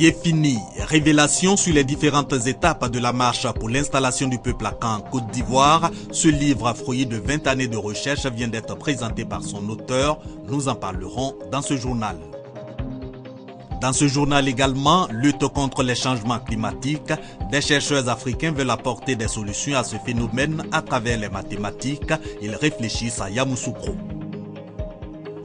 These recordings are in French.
Palier fini. Révélation sur les différentes étapes de la marche pour l'installation du peuple Akan en Côte d'Ivoire. Ce livre, fruit de 20 années de recherche, vient d'être présenté par son auteur. Nous en parlerons dans ce journal. Dans ce journal également, lutte contre les changements climatiques. Des chercheurs africains veulent apporter des solutions à ce phénomène à travers les mathématiques. Ils réfléchissent à Yamoussoukro.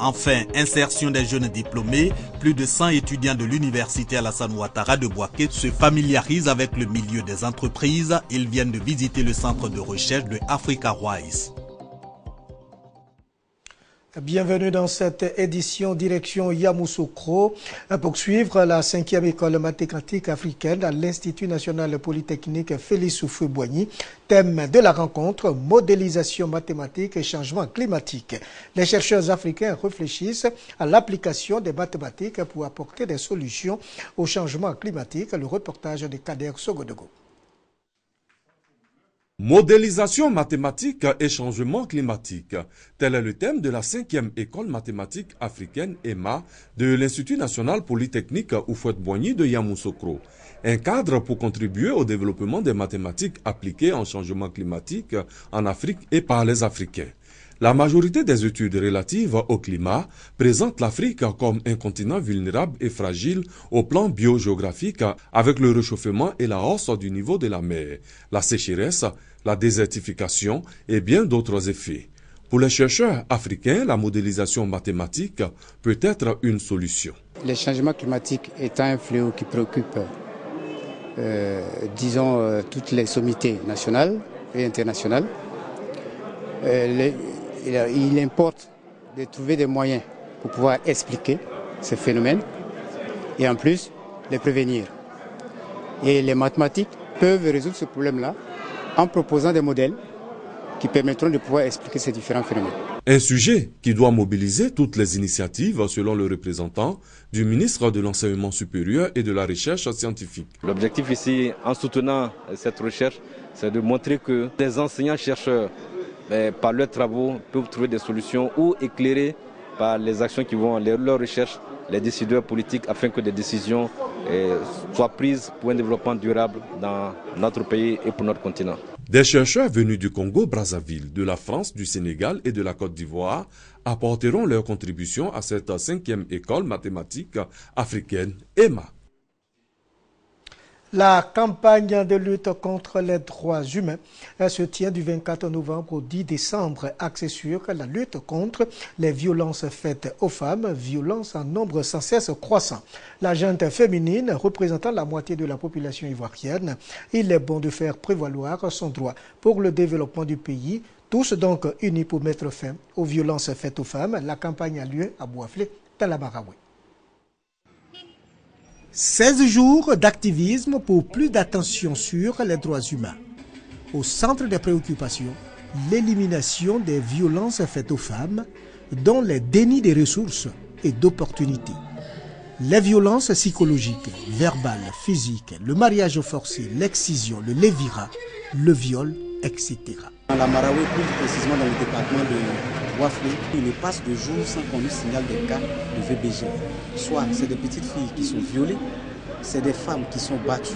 Enfin, insertion des jeunes diplômés. Plus de 100 étudiants de l'université Alassane Ouattara de Bouaké se familiarisent avec le milieu des entreprises. Ils viennent de visiter le centre de recherche de Africa Wise. Bienvenue dans cette édition direction Yamoussoukro pour suivre la 5e école mathématique africaine à l'Institut national polytechnique Félix Houphouët-Boigny. Thème de la rencontre, modélisation mathématique et changement climatique. Les chercheurs africains réfléchissent à l'application des mathématiques pour apporter des solutions au changement climatique. Le reportage de Kader Sogodogo. Modélisation mathématique et changement climatique. Tel est le thème de la 5e école mathématique africaine EMA de l'Institut national polytechnique Houphouët-Boigny de Yamoussoukro. Un cadre pour contribuer au développement des mathématiques appliquées en changement climatique en Afrique et par les Africains. La majorité des études relatives au climat présentent l'Afrique comme un continent vulnérable et fragile au plan biogéographique avec le réchauffement et la hausse du niveau de la mer, la sécheresse, la désertification et bien d'autres effets. Pour les chercheurs africains, la modélisation mathématique peut être une solution. Le changement climatique étant un fléau qui préoccupe, toutes les sommités nationales et internationales, il importe de trouver des moyens pour pouvoir expliquer ce phénomène et en plus les prévenir. Et les mathématiques peuvent résoudre ce problème-là en proposant des modèles qui permettront de pouvoir expliquer ces différents phénomènes. Un sujet qui doit mobiliser toutes les initiatives selon le représentant du ministre de l'Enseignement supérieur et de la Recherche scientifique. L'objectif ici, en soutenant cette recherche, c'est de montrer que les enseignants-chercheurs, par leurs travaux, peuvent trouver des solutions ou éclairer par les actions qui vont leur recherche les décideurs politiques afin que des décisions soient prises pour un développement durable dans notre pays et pour notre continent. Des chercheurs venus du Congo-Brazzaville, de la France, du Sénégal et de la Côte d'Ivoire apporteront leur contribution à cette 5e école mathématique africaine EMA. La campagne de lutte contre les droits humains se tient du 24 novembre au 10 décembre, axée sur la lutte contre les violences faites aux femmes, violences en nombre sans cesse croissant. La gente féminine représentant la moitié de la population ivoirienne, il est bon de faire prévaloir son droit pour le développement du pays. Tous donc unis pour mettre fin aux violences faites aux femmes. La campagne a lieu à Bouaflé, dans la Marawi. 16 jours d'activisme pour plus d'attention sur les droits humains. Au centre des préoccupations, l'élimination des violences faites aux femmes, dont les dénis des ressources et d'opportunités. Les violences psychologiques, verbales, physiques, le mariage forcé, l'excision, le lévirat, le viol, etc. Dans la Marawi, plus précisément dans le département de Bouaflé, il ne passe de jour sans qu'on nous signale des cas de VBG. Soit c'est des petites filles qui sont violées, c'est des femmes qui sont battues,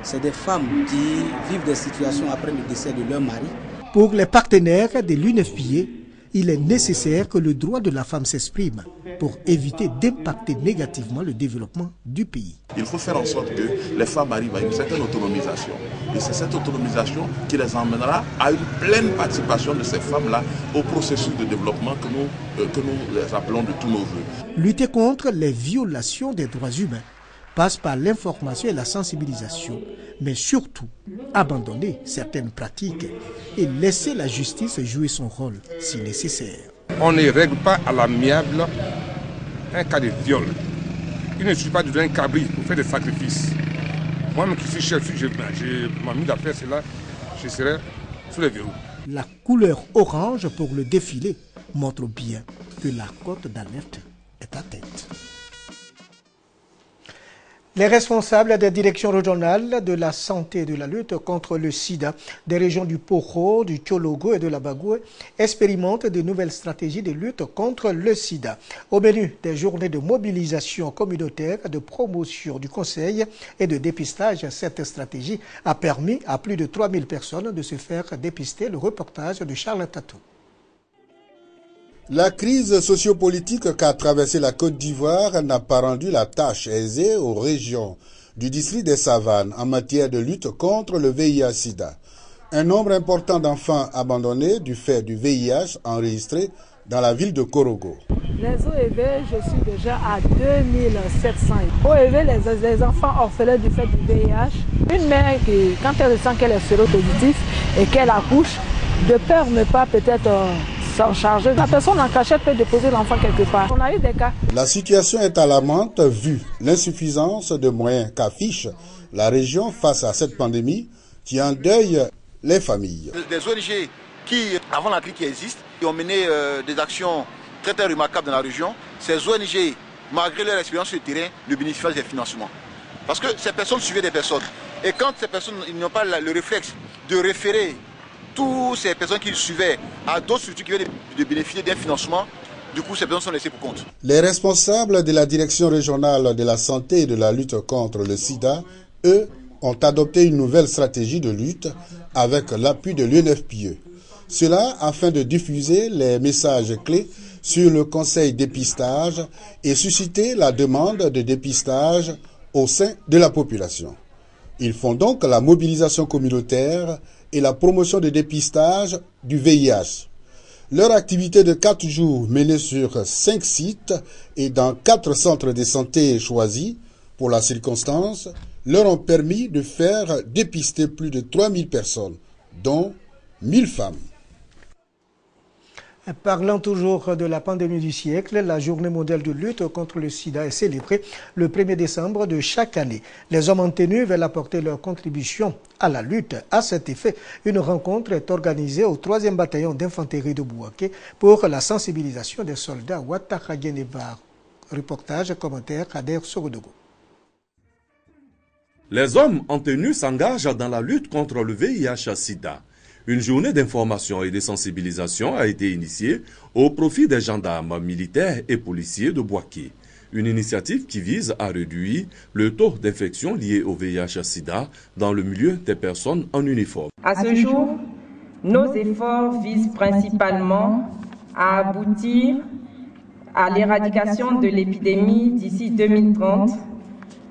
c'est des femmes qui vivent des situations après le décès de leur mari. Pour les partenaires de l'UNFPA, il est nécessaire que le droit de la femme s'exprime pour éviter d'impacter négativement le développement du pays. Il faut faire en sorte que les femmes arrivent à une certaine autonomisation. Et c'est cette autonomisation qui les emmènera à une pleine participation de ces femmes-là au processus de développement que nous les appelons de tous nos voeux. Lutter contre les violations des droits humains passe par l'information et la sensibilisation, mais surtout abandonner certaines pratiques et laisser la justice jouer son rôle si nécessaire. On ne règle pas à l'amiable un cas de viol. Il ne suffit pas de donner un cabri pour faire des sacrifices. Moi-même qui suis chef, je m'ai mis à faire cela, je serai sous les verrous. La couleur orange pour le défilé montre bien que la cote d'alerte est atteinte. Les responsables des directions régionales de la santé et de la lutte contre le sida des régions du Poro, du Tchologo et de la Bagoué expérimentent de nouvelles stratégies de lutte contre le sida. Au menu des journées de mobilisation communautaire, de promotion du conseil et de dépistage, cette stratégie a permis à plus de 3000 personnes de se faire dépister. Le reportage de Charles Tatou. La crise sociopolitique qu'a traversé la Côte d'Ivoire n'a pas rendu la tâche aisée aux régions du district des Savanes en matière de lutte contre le VIH-Sida. Un nombre important d'enfants abandonnés du fait du VIH enregistré dans la ville de Korogo. Les OEV, je suis déjà à 2700. OEV, les enfants orphelins du fait du VIH. Une mère qui, quand elle sent qu'elle est séropositive et qu'elle accouche, de peur ne pas peut-être s'en charger, la personne en cachette peut déposer l'enfant quelque part. On a eu des cas. La situation est alarmante vu l'insuffisance de moyens qu'affiche la région face à cette pandémie qui endeuille les familles. Des ONG qui, avant la crise qui existe, ont mené des actions très très remarquables dans la région. Ces ONG, malgré leur expérience sur le terrain, ne bénéficient pas des financements. Parce que ces personnes suivaient des personnes. Et quand ces personnes n'ont pas le réflexe de référer toutes ces personnes qu'ils suivaient à d'autres structures qui viennent de bénéficier d'un financement, du coup ces personnes sont laissées pour compte. Les responsables de la direction régionale de la santé et de la lutte contre le sida, eux, ont adopté une nouvelle stratégie de lutte avec l'appui de l'UNFPE. Cela afin de diffuser les messages clés sur le conseil dépistage et susciter la demande de dépistage au sein de la population. Ils font donc la mobilisation communautaire et la promotion de dépistage du VIH. Leur activité de 4 jours menée sur 5 sites et dans 4 centres de santé choisis pour la circonstance leur ont permis de faire dépister plus de 3000 personnes, dont 1000 femmes. Parlant toujours de la pandémie du siècle, la journée mondiale de lutte contre le sida est célébrée le 1er décembre de chaque année. Les hommes en tenue veulent apporter leur contribution à la lutte. À cet effet, une rencontre est organisée au 3e bataillon d'infanterie de Bouaké pour la sensibilisation des soldats Ouattara-Guénébar. Reportage, commentaire, Kader Sorodogo. Les hommes en tenue s'engagent dans la lutte contre le VIH-Sida. Une journée d'information et de sensibilisation a été initiée au profit des gendarmes, militaires et policiers de Bouaké. Une initiative qui vise à réduire le taux d'infection lié au VIH-Sida dans le milieu des personnes en uniforme. À ce jour, nos efforts visent principalement à aboutir à l'éradication de l'épidémie d'ici 2030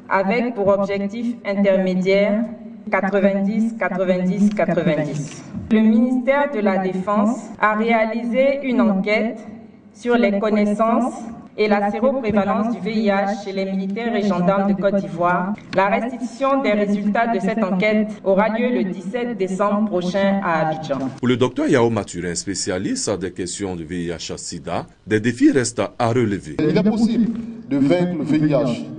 avec pour objectif intermédiaire 90-90-90. Le ministère de la Défense a réalisé une enquête sur les connaissances et la séroprévalence du VIH chez les militaires et gendarmes de Côte d'Ivoire. La restitution des résultats de cette enquête aura lieu le 17 décembre prochain à Abidjan. Pour le docteur Yao Mathurin, spécialiste des questions de VIH-Sida, des défis restent à relever. Il est possible de vaincre le VIH.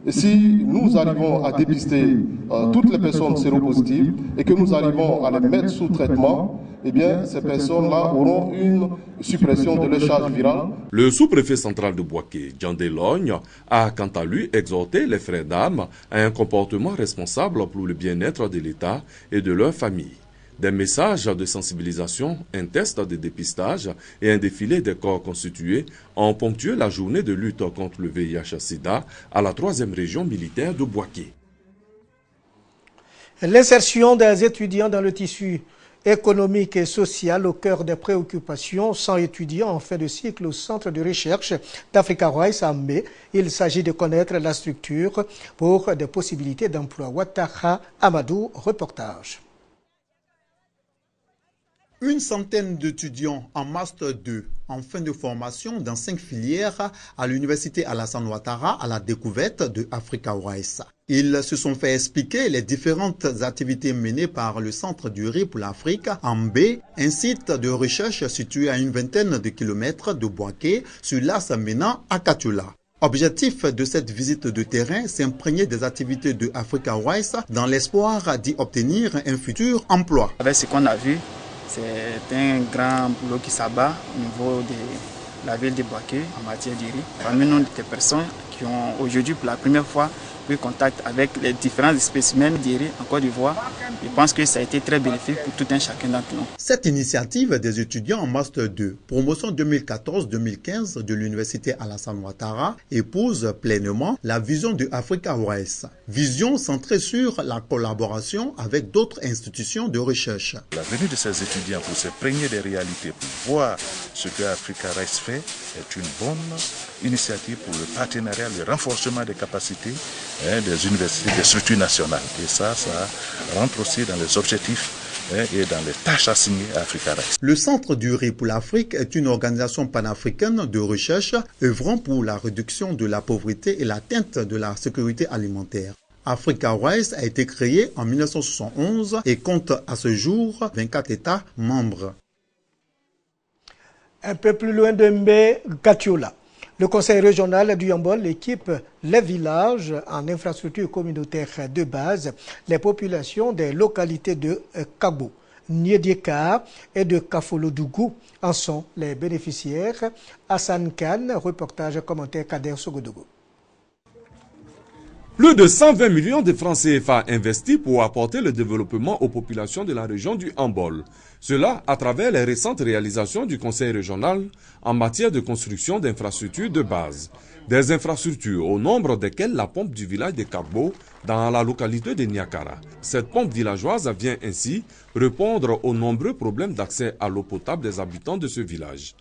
Et si nous arrivons à dépister toutes les personnes séropositives et que nous arrivons à les mettre sous traitement, eh bien, ces personnes-là auront une suppression de leur charge virale. Le sous-préfet central de Bouaké, Djandé Logne, a quant à lui exhorté les frères d'armes à un comportement responsable pour le bien-être de l'État et de leur famille. Des messages de sensibilisation, un test de dépistage et un défilé des corps constitués ont ponctué la journée de lutte contre le VIH-Sida à la 3e région militaire de Bouaké. L'insertion des étudiants dans le tissu économique et social au cœur des préoccupations. 100 étudiants en fin de cycle au centre de recherche d'Africa Rice à Mbé. Il s'agit de connaître la structure pour des possibilités d'emploi. Ouattara Amadou, reportage. Une centaine d'étudiants en Master 2 en fin de formation dans 5 filières à l'université Alassane Ouattara à la découverte de Africa Rice. Ils se sont fait expliquer les différentes activités menées par le Centre du riz pour l'Afrique en Mbé, un site de recherche situé à une vingtaine de kilomètres de Bouaké sur l'axe menant à Katoula. Objectif de cette visite de terrain, s'imprégner des activités de Africa Rice dans l'espoir d'y obtenir un futur emploi. Avec ce qu'on a vu, c'est un grand boulot qui s'abat au niveau de la ville de Bouaké en matière du riz. Parmi nous, des personnes qui ont aujourd'hui pour la première fois pris contact avec les différents spécimens d'Iri en Côte d'Ivoire. Je pense que ça a été très bénéfique pour tout un chacun d'entre nous. Cette initiative des étudiants en Master 2, promotion 2014-2015 de l'Université Alassane Ouattara, épouse pleinement la vision de Africa Wise. Vision centrée sur la collaboration avec d'autres institutions de recherche. La venue de ces étudiants pour se prégner des réalités, pour voir ce que Africa Wise fait, est une bonne initiative pour le partenariat, le renforcement des capacités des universités, des structures nationales. Et ça rentre aussi dans les objectifs et dans les tâches assignées à Africa Wise. Le Centre du riz pour l'Afrique est une organisation panafricaine de recherche œuvrant pour la réduction de la pauvreté et l'atteinte de la sécurité alimentaire. Africa Wise a été créé en 1971 et compte à ce jour 24 États membres. Un peu plus loin de Mbé-Gatiola, le conseil régional du Yambol équipe les villages en infrastructure communautaire de base, les populations des localités de Kabo, Niedieka et de Kafolodougou en sont les bénéficiaires. Hassan Khan, reportage commentaire Kader Sogodogo. Plus de 120 millions de francs CFA investis pour apporter le développement aux populations de la région du Hambol. Cela à travers les récentes réalisations du Conseil régional en matière de construction d'infrastructures de base. Des infrastructures au nombre desquelles la pompe du village de Kabo dans la localité de Niakara. Cette pompe villageoise vient ainsi répondre aux nombreux problèmes d'accès à l'eau potable des habitants de ce village.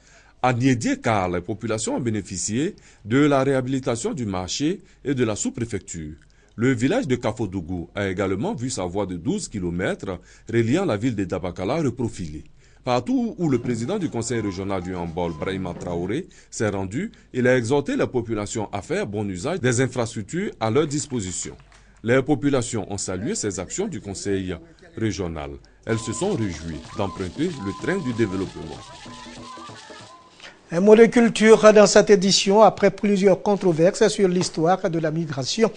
À Niedieka, les populations ont bénéficié de la réhabilitation du marché et de la sous-préfecture. Le village de Kafodougou a également vu sa voie de 12 km reliant la ville de Dabakala reprofilée. Partout où le président du conseil régional du Hambol, Brahima Traoré, s'est rendu, il a exhorté la population à faire bon usage des infrastructures à leur disposition. Les populations ont salué ces actions du conseil régional. Elles se sont réjouies d'emprunter le train du développement. Un mot de culture dans cette édition, après plusieurs controverses sur l'histoire de la migration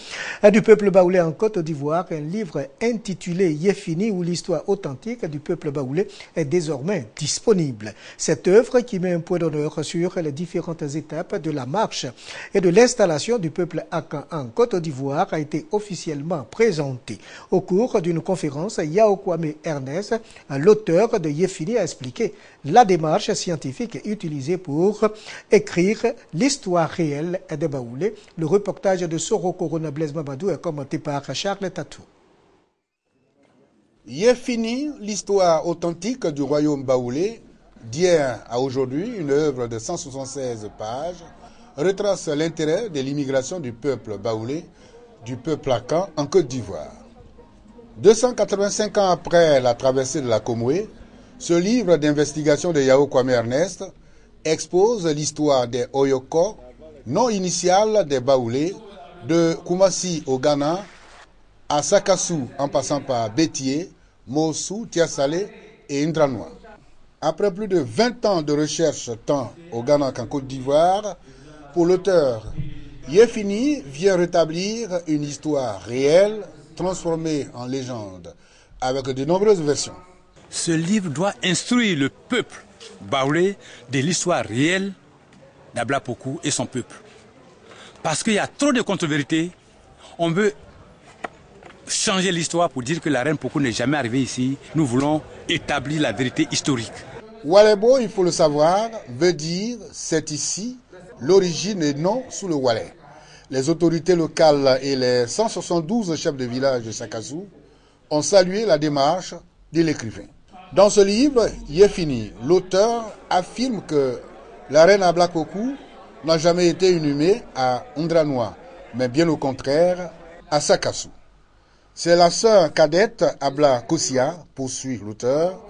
du peuple baoulé en Côte d'Ivoire, un livre intitulé Yéfini, où l'histoire authentique du peuple baoulé est désormais disponible. Cette œuvre, qui met un point d'honneur sur les différentes étapes de la marche et de l'installation du peuple akan en Côte d'Ivoire, a été officiellement présentée. Au cours d'une conférence, Yao Kwame Ernest, l'auteur de Yéfini, a expliqué la démarche scientifique utilisée pour écrire l'histoire réelle des Baoulés. Le reportage de Soro Corona Blaise Mamadou est commenté par Charles Tatou. Yéfini, l'histoire authentique du royaume baoulé, d'hier à aujourd'hui, une œuvre de 176 pages, retrace l'intérêt de l'immigration du peuple baoulé, du peuple akan en Côte d'Ivoire. 285 ans après la traversée de la Comoué, ce livre d'investigation de Yao Kwame Ernest expose l'histoire des Oyoko, nom initial des Baoulés, de Koumassi au Ghana, à Sakassou en passant par Bétié, Mossou, Tiasalé et Indranois. Après plus de 20 ans de recherche tant au Ghana qu'en Côte d'Ivoire, pour l'auteur, Yéfini vient rétablir une histoire réelle, transformée en légende, avec de nombreuses versions. Ce livre doit instruire le peuple baoulé de l'histoire réelle d'Ablapoku et son peuple. Parce qu'il y a trop de contre-vérités, on veut changer l'histoire pour dire que la reine Poku n'est jamais arrivée ici. Nous voulons établir la vérité historique. Walebo, il faut le savoir, veut dire c'est ici, l'origine est non sous le Walais. Les autorités locales et les 172 chefs de village de Sakassou ont salué la démarche de l'écrivain. Dans ce livre, Yéfini, l'auteur affirme que la reine Ablapoku n'a jamais été inhumée à Ndranois, mais bien au contraire à Sakassou. C'est la sœur cadette Abla Kosia, poursuit l'auteur,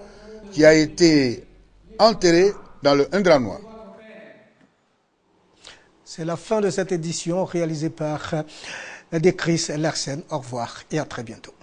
qui a été enterrée dans le Ndranois. C'est la fin de cette édition réalisée par Chris Larsen. Au revoir et à très bientôt.